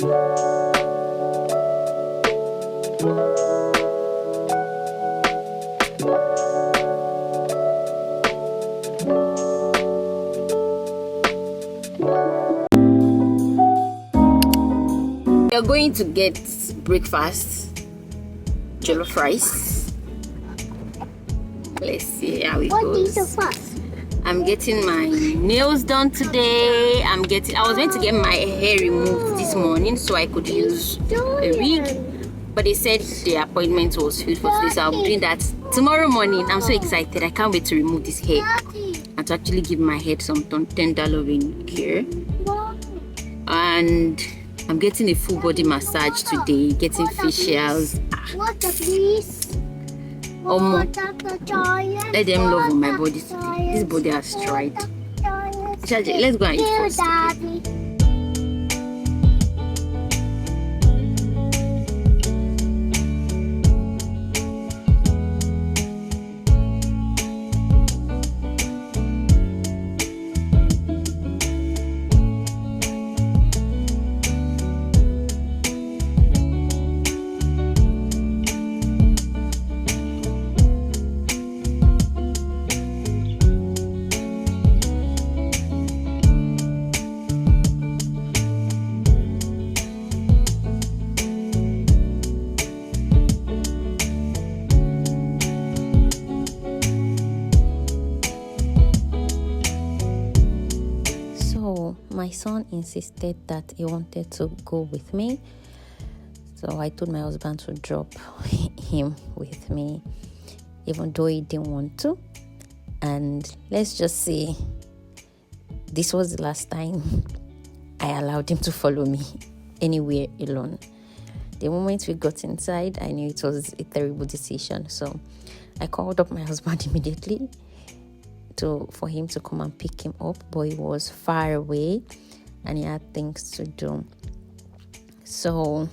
You're going to get breakfast, jollof rice. Let's see how it goes. I'm getting my nails done today. I was meant to get my hair removed this morning so I could use a wig, but they said the appointment was filled for today, so I'll be doing that tomorrow morning. I'm so excited. I can't wait to remove this hair and to actually give my head some tender loving care. And I'm getting a full body massage today, getting facials. Water, please. Let them love on my body today. This body has tried. Let's go and eat first. Okay? My son insisted that he wanted to go with me, so I told my husband to drop him with me, even though he didn't want to. And let's just say this was the last time I allowed him to follow me anywhere alone. The moment we got inside, I knew it was a terrible decision, so I called up my husband immediately for him to come and pick him up, but he was far away and he had things to do. So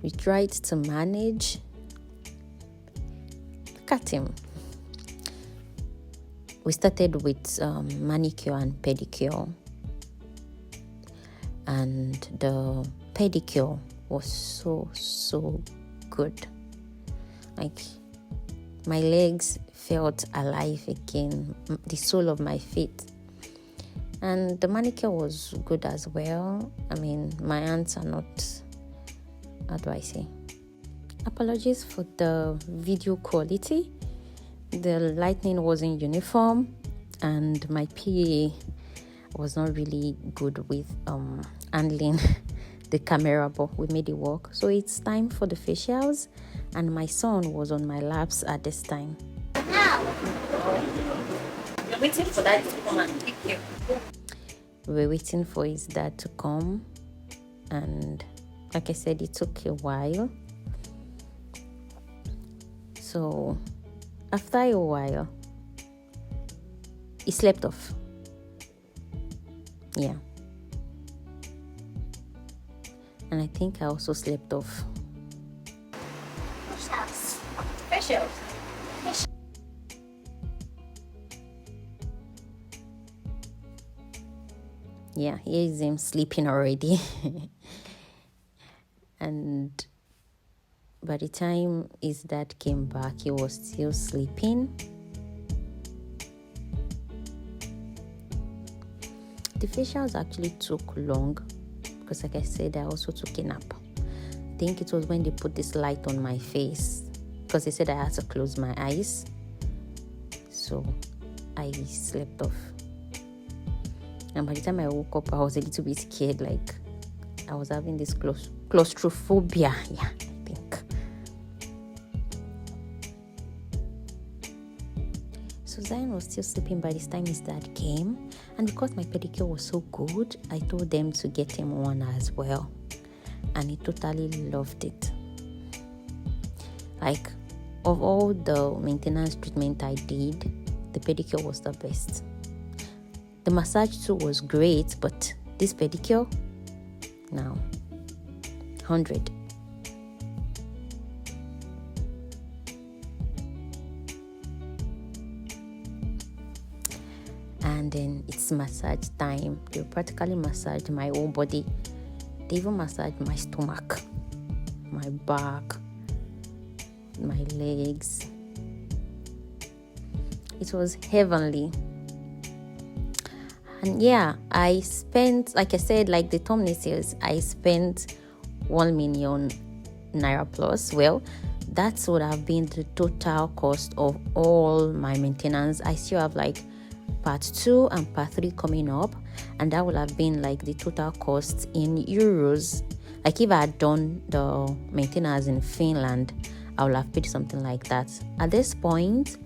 we tried to manage. Look at him. We started with manicure and pedicure, and the pedicure was so good. Like, my legs felt alive again, the sole of my feet. And the manicure was good as well. I mean, my hands are not, how do I say? Apologies for the video quality. The lighting wasn't uniform, and my PA was not really good with handling the camera, but we made it work. So it's time for the facials, and my son was on my laps at this time. We're waiting for Dad to come and pick you. We're waiting for his dad to come, and like I said, it took a while. So after a while, he slept off. Yeah. And I think I also slept off. Facials. Yeah, here is him sleeping already. And by the time his dad came back, he was still sleeping. The facials actually took long because, like I said, I also took a nap. I think it was when they put this light on my face, because they said I had to close my eyes. So I slept off. And by the time I woke up, I was a little bit scared. Like, I was having this claustrophobia. Yeah, I think. So Zion was still sleeping by this time his dad came. And because my pedicure was so good, I told them to get him one as well. And he totally loved it. Like, of all the maintenance treatment I did, the pedicure was the best. The massage too was great, but this pedicure, now, 100. And then it's massage time. They practically massaged my whole body They even massaged my stomach, my back, my legs. It was heavenly. And yeah, I spent, like I said, like the thumbnail says, I spent 1 million naira plus. Well, that would have been the total cost of all my maintenance. I still have like part 2 and part 3 coming up, and that would have been like the total cost in euros. Like if I had done the maintenance in Finland, I would have paid something like that. At this point,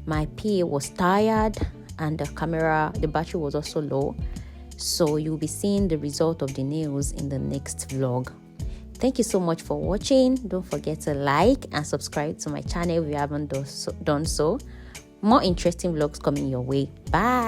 my PA was tired and the battery was also low. So you'll be seeing the result of the nails in the next vlog. Thank you so much for watching. Don't forget to like and subscribe to my channel if you haven't done so. More interesting vlogs coming your way. Bye.